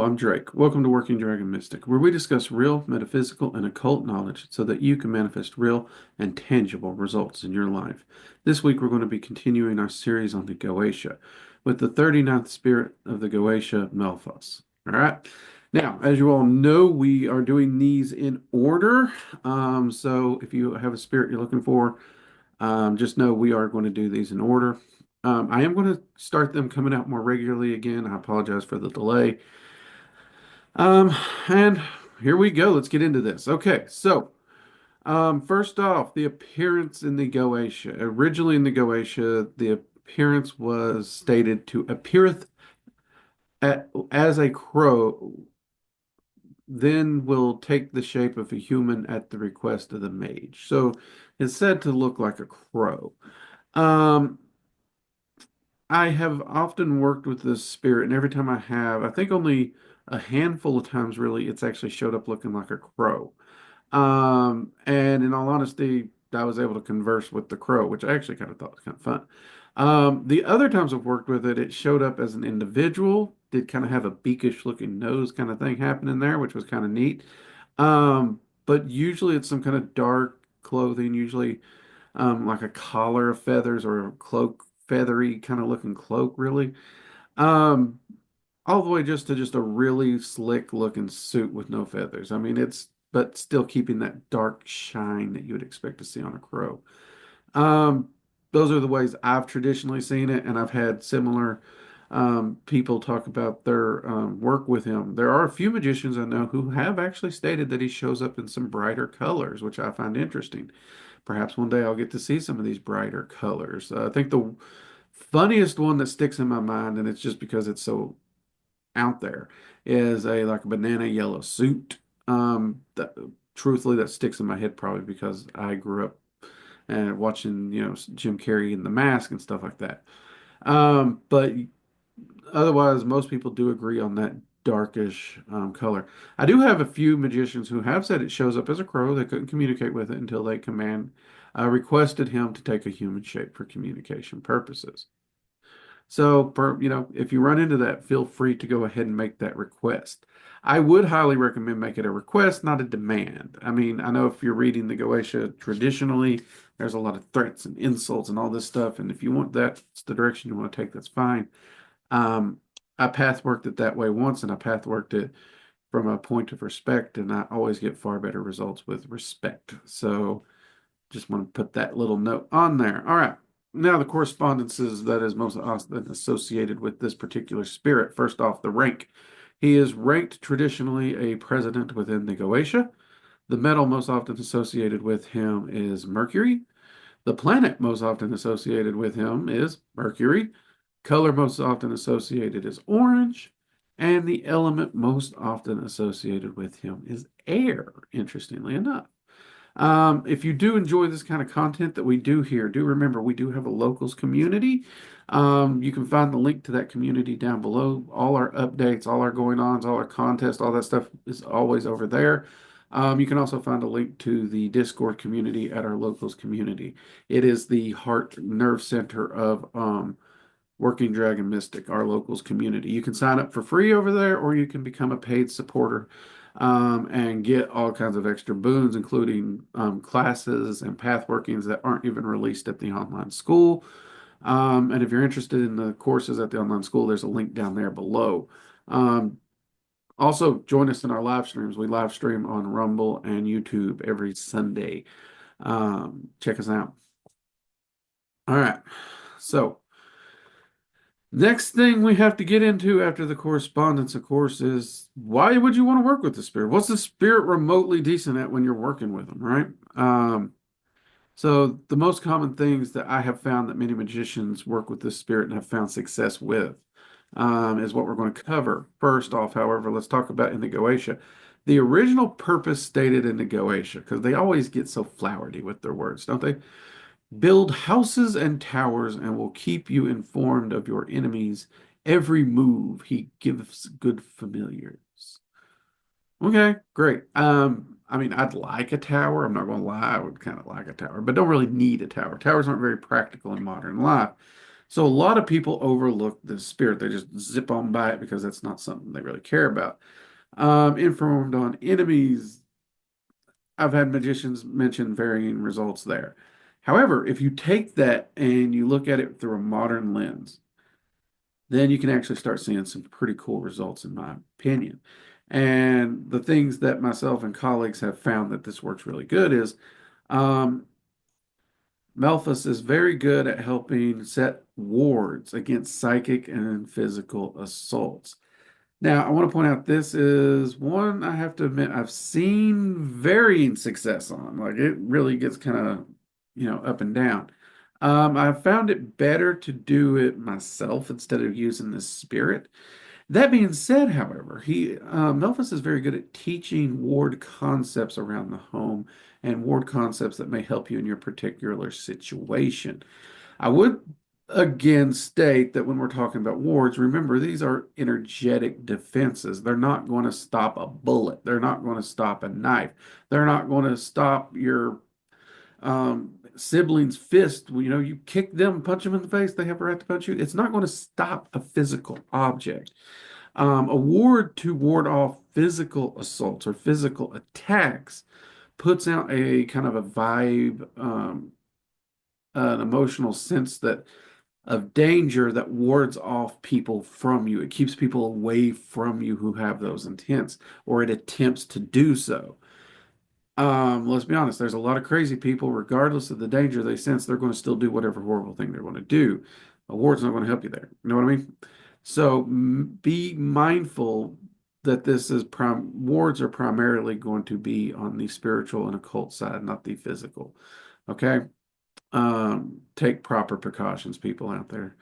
I'm Drake. Welcome to Working Dragon Mystic, where we discuss real, metaphysical, and occult knowledge so that you can manifest real and tangible results in your life. This week, we're going to be continuing our series on the Goetia with the 39th spirit of the Goetia Malphas. All right. Now, as you all know, we are doing these in order. So if you have a spirit you're looking for, just know we are going to do these in order. I am going to start them coming out more regularly again. I apologize for the delay. Um, and here we go. Let's get into this. Okay, so first off, the appearance in the Goetia. Originally in the Goetia, the appearance was stated to appeareth as a crow, then will take the shape of a human at the request of the mage. So it's said to look like a crow. Um, I have often worked with this spirit, and every time I have, I think only a handful of times really, it's actually showed up looking like a crow. And in all honesty, I was able to converse with the crow, which I actually kind of thought was kind of fun. The other times I've worked with it, it showed up as an individual, did kind of have a beakish looking nose kind of thing happening there, which was kind of neat. But usually it's some kind of dark clothing, usually like a collar of feathers or a cloak, feathery kind of looking cloak, really. Um, all the way just to just a really slick looking suit with no feathers. I mean, but still keeping that dark shine that you would expect to see on a crow. Um, those are the ways I've traditionally seen it, and I've had similar people talk about their work with him. There are a few magicians I know who have actually stated that he shows up in some brighter colors, which I find interesting. Perhaps one day I'll get to see some of these brighter colors. I think the funniest one that sticks in my mind, and it's just because it's so out there, is a like a banana yellow suit. That truthfully that sticks in my head probably because I grew up and watching, Jim Carrey in The Mask and stuff like that. But otherwise, most people do agree on that darkish color. I do have a few magicians who have said it shows up as a crow. They couldn't communicate with it until they requested him to take a human shape for communication purposes. So, if you run into that, feel free to go ahead and make that request. I would highly recommend make it a request, not a demand. I mean, I know if you're reading the Goetia traditionally, there's a lot of threats and insults and all this stuff. And if you want that's the direction you want to take, that's fine. Um, I path worked it that way once, and I path worked it from a point of respect, and I always get far better results with respect. So just want to put that little note on there. All right. Now the correspondences that is most often associated with this particular spirit. First off, the rank. He is ranked traditionally a president within the Goetia. The metal most often associated with him is Mercury. The planet most often associated with him is Mercury. Color most often associated is orange. And the element most often associated with him is air, interestingly enough. If you do enjoy this kind of content that we do here, do remember we do have a locals community. You can find the link to that community down below. All our updates, all our going ons, all our contests, all that stuff is always over there. You can also find a link to the Discord community at our locals community. It is the heart nerve center of Working Dragon Mystic, our locals community. You can sign up for free over there, or you can become a paid supporter and get all kinds of extra boons, including classes and path workings that aren't even released at the online school. And if you're interested in the courses at the online school, there's a link down there below. Um, Also, join us in our live streams. We live stream on Rumble and YouTube every Sunday. Check us out. All right. So, next thing we have to get into after the correspondence, of course, is why would you want to work with the spirit? What's the spirit remotely decent at when you're working with them, right? So the most common things that I have found that many magicians work with this spirit and have found success with is what we're going to cover. First off, however, let's talk about in the Goetia. The original purpose stated in the Goetia, because they always get so flowery with their words, don't they? Build houses and towers and will keep you informed of your enemies' every move. He gives good familiars. Okay, great. I mean, I'd like a tower. I'm not going to lie. I would kind of like a tower, but don't really need a tower. Towers aren't very practical in modern life. So a lot of people overlook the spirit. They just zip on by it because that's not something they really care about. Informed on enemies, I've had magicians mention varying results there. However, if you take that and you look at it through a modern lens, then you can actually start seeing some pretty cool results, in my opinion. And the things that myself and colleagues have found that this works really good is um, Malphas is very good at helping set wards against psychic and physical assaults. Now, I want to point out this is one I have to admit I've seen varying success on. Like it really gets kind of, up and down. I found it better to do it myself instead of using the spirit. That being said, however, Melphus is very good at teaching ward concepts around the home and ward concepts that may help you in your particular situation. I would again state that when we're talking about wards, remember these are energetic defenses. They're not going to stop a bullet. They're not going to stop a knife. They're not going to stop your sibling's fist. You kick them, punch them in the face, they have a right to punch you. It's not going to stop a physical object. A ward to ward off physical assaults or physical attacks puts out a kind of a vibe, an emotional sense that of danger that wards off people from you. It keeps people away from you who have those intents, or it attempts to do so. Let's be honest, there's a lot of crazy people, regardless of the danger they sense, they're going to still do whatever horrible thing they want to do. A ward's not going to help you there. You know what I mean? So be mindful that wards are primarily going to be on the spiritual and occult side, not the physical. Okay? Take proper precautions, people out there.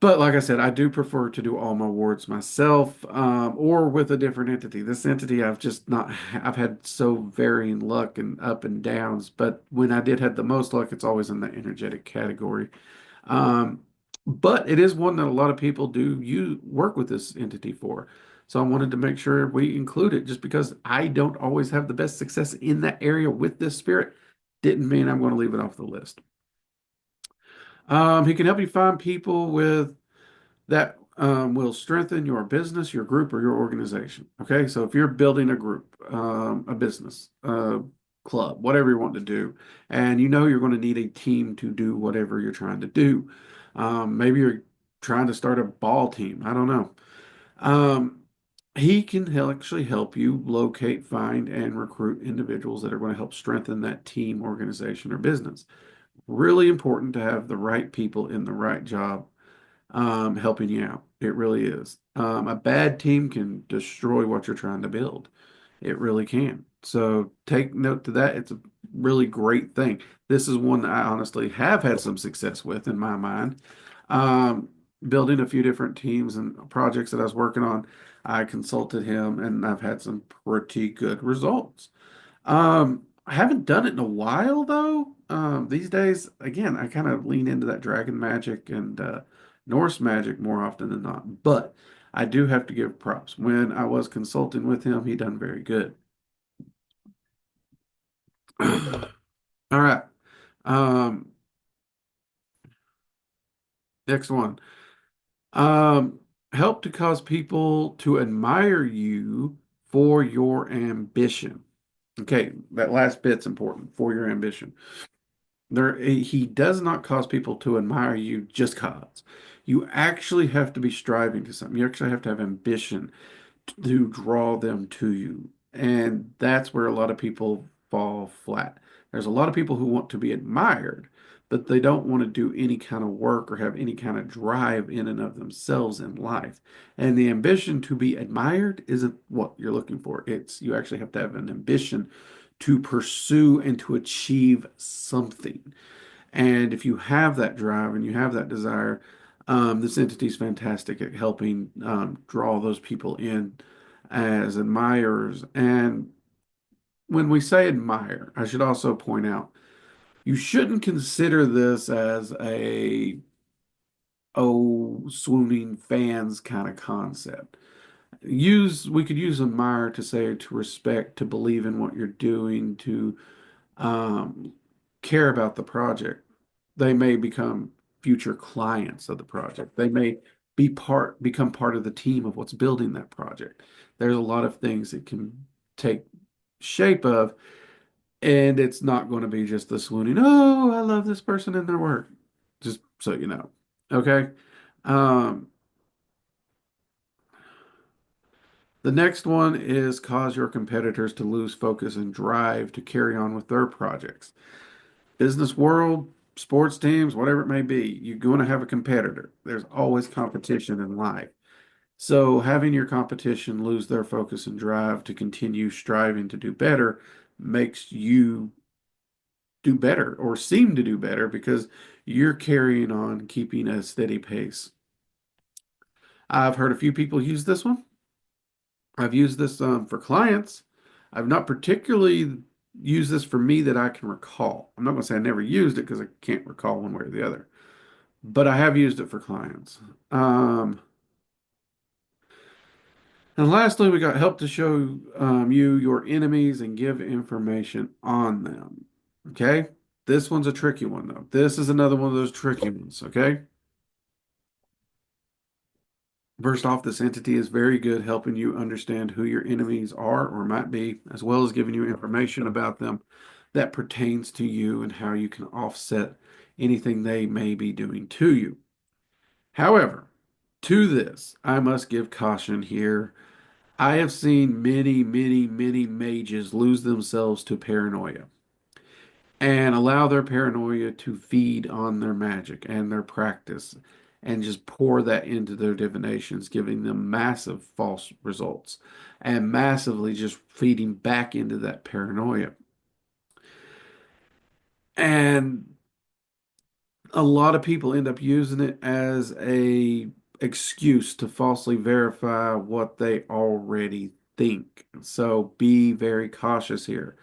But like I said, I do prefer to do all my wards myself, or with a different entity. This entity I've just not, I've had so varying luck and up and downs, but when I did have the most luck, it's always in the energetic category. Um, but it is one that a lot of people do you work with this entity for. So I wanted to make sure we include it just because I don't always have the best success in that area with this spirit, didn't mean I'm going to leave it off the list. He can help you find people with that will strengthen your business, your group, or your organization. Okay, so if you're building a group, a business, a club, whatever you want to do, and you know you're going to need a team to do whatever you're trying to do. Maybe you're trying to start a ball team. I don't know. Um, he can actually help you locate, find, and recruit individuals that are going to help strengthen that team, organization, or business. Really important to have the right people in the right job helping you out. It really is. A bad team can destroy what you're trying to build. It really can. So take note to that. It's a really great thing. This is one that I honestly have had some success with in my mind. Um, Building a few different teams and projects that I was working on, I consulted him and I've had some pretty good results. I haven't done it in a while though. These days, again, I kind of lean into that dragon magic and Norse magic more often than not. But I do have to give props. When I was consulting with him, he done very good. All right. Um, Next one. Um, Help to cause people to admire you for your ambition. Okay, that last bit's important for your ambition. He does not cause people to admire you just cause. You actually have to be striving to something. You actually have to have ambition to draw them to you. And that's where a lot of people fall flat. There's a lot of people who want to be admired, but they don't want to do any kind of work or have any kind of drive in and of themselves in life. And the ambition to be admired isn't what you're looking for. It's you actually have to have an ambition to pursue and to achieve something. And if you have that drive and you have that desire, this entity is fantastic at helping draw those people in as admirers. And when we say admire, I should also point out you shouldn't consider this as a swooning fans kind of concept. We could use admire to say to respect, to believe in what you're doing, to um, care about the project. They may become future clients of the project. They may become part of the team of what's building that project. There's a lot of things that can take shape of, and it's not going to be just the swooning, oh, I love this person and their work. Just so you know. Okay. Um, the next one is cause your competitors to lose focus and drive to carry on with their projects. Business world, sports teams, whatever it may be, you're going to have a competitor. There's always competition in life. So having your competition lose their focus and drive to continue striving to do better makes you do better or seem to do better because you're carrying on keeping a steady pace. I've heard a few people use this one. I've used this for clients. I've not particularly used this for me that I can recall. I'm not going to say I never used it because I can't recall one way or the other, but I have used it for clients. Um, and lastly, we got help to show you your enemies and give information on them. Okay. This one's a tricky one, though. This is another one of those tricky ones. Okay. First off, this entity is very good helping you understand who your enemies are or might be, as well as giving you information about them that pertains to you and how you can offset anything they may be doing to you. However, to this, I must give caution here. I have seen many, many, many mages lose themselves to paranoia and allow their paranoia to feed on their magic and their practice and just pour that into their divinations, giving them massive false results and massively just feeding back into that paranoia. And a lot of people end up using it as a excuse to falsely verify what they already think. So be very cautious here.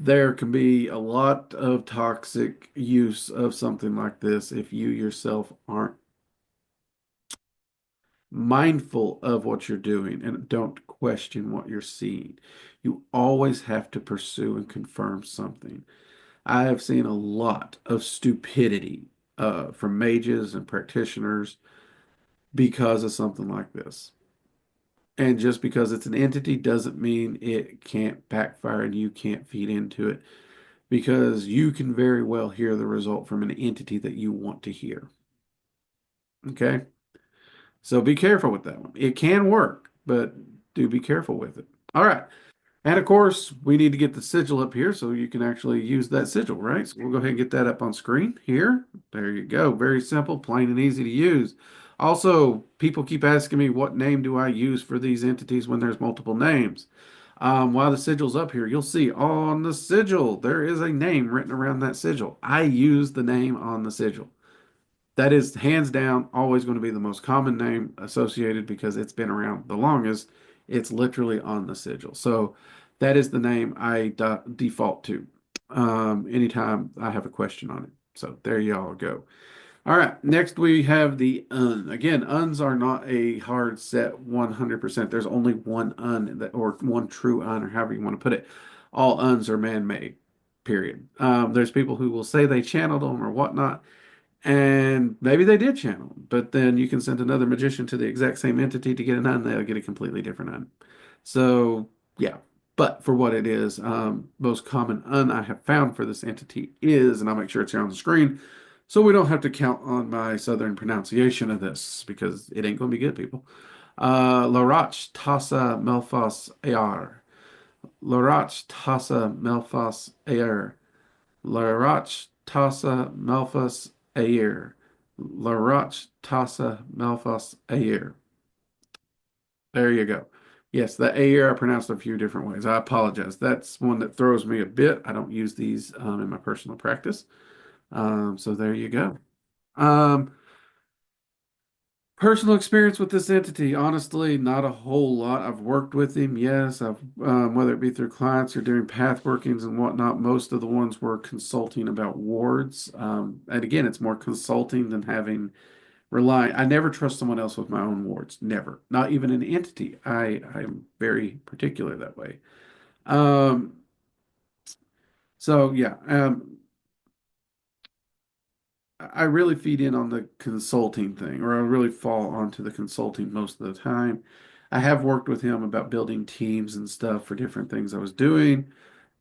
There can be a lot of toxic use of something like this if you yourself aren't mindful of what you're doing and don't question what you're seeing. You always have to pursue and confirm something. I have seen a lot of stupidity from mages and practitioners because of something like this. And just because it's an entity doesn't mean it can't backfire and you can't feed into it because you can very well hear the result from an entity that you want to hear. Okay? So be careful with that one. It can work, but do be careful with it. All right. And of course, we need to get the sigil up here so you can actually use that sigil, right? So we'll go ahead and get that up on screen here. There you go. Very simple, plain and easy to use. Also, people keep asking me what name do I use for these entities when there's multiple names. While the sigil's up here, you'll see on the sigil, there is a name written around that sigil. I use the name on the sigil. That is hands down always going to be the most common name associated because it's been around the longest. It's literally on the sigil. So that is the name I default to anytime I have a question on it. So there y'all go. All right, next we have the un. Again, uns are not a hard set 100%. There's only one un that, or one true un, or however you want to put it. All uns are man-made, period. There's people who will say they channeled them or whatnot, and maybe they did channel them, but then you can send another magician to the exact same entity to get an un, they'll get a completely different un. So, yeah. But for what it is, most common un I have found for this entity is, and I'll make sure it's here on the screen, so we don't have to count on my southern pronunciation of this because it ain't going to be good, people. Larach Tassa Melphas Ar. Larach Tassa Melphas Ar. Larach Tassa Melphas Ayer. Larach Tassa Melphas Ayer. There you go. Yes, the Ayer I pronounced a few different ways. I apologize. That's one that throws me a bit. I don't use these in my personal practice. So there you go. Um, Personal experience with this entity, honestly, not a whole lot. I've worked with him, yes. I've whether it be through clients or doing path workings and whatnot. Most of the ones were consulting about wards. And again, it's more consulting than having rely. I never trust someone else with my own wards. Never. Not even an entity. I'm very particular that way. Um, so yeah. I really feed in on the consulting thing, or I really fall onto the consulting most of the time. I have worked with him about building teams and stuff for different things I was doing,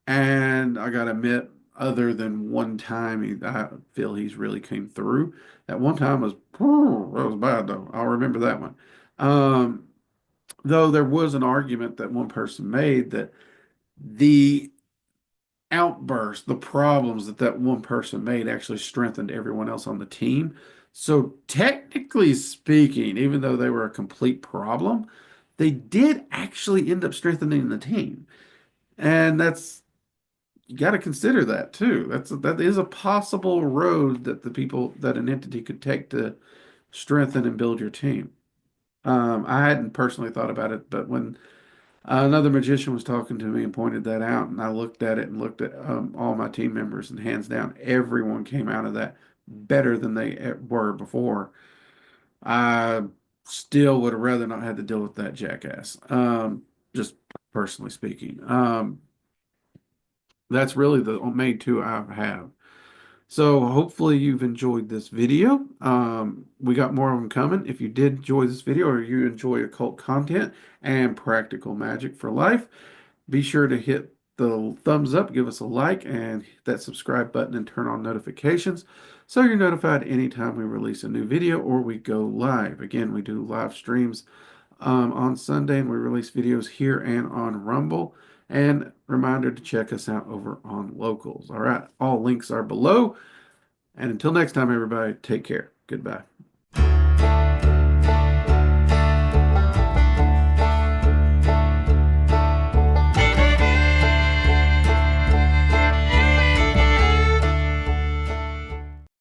and I gotta admit, other than one time, I feel he's really came through. That one time was, whew, that was bad though. I'll remember that one. Um, though there was an argument that one person made that the outburst, the problems that that one person made actually strengthened everyone else on the team. So technically speaking, even though they were a complete problem, they did actually end up strengthening the team. And that's you got to consider that too. That is a possible road that the people that an entity could take to strengthen and build your team. I hadn't personally thought about it, but when another magician was talking to me and pointed that out, and I looked at it and looked at all my team members, and hands down, everyone came out of that better than they were before. I still would have rather not had to deal with that jackass. Just personally speaking. That's really the main two I have. So hopefully you've enjoyed this video. We got more of them coming. If you did enjoy this video or you enjoy occult content and practical magic for life, be sure to hit the thumbs up, give us a like, and hit that subscribe button and turn on notifications so you're notified anytime we release a new video or we go live. Again, we do live streams on Sunday and we release videos here and on Rumble. And reminder to check us out over on Locals. All right, all links are below. And until next time, everybody, take care. Goodbye.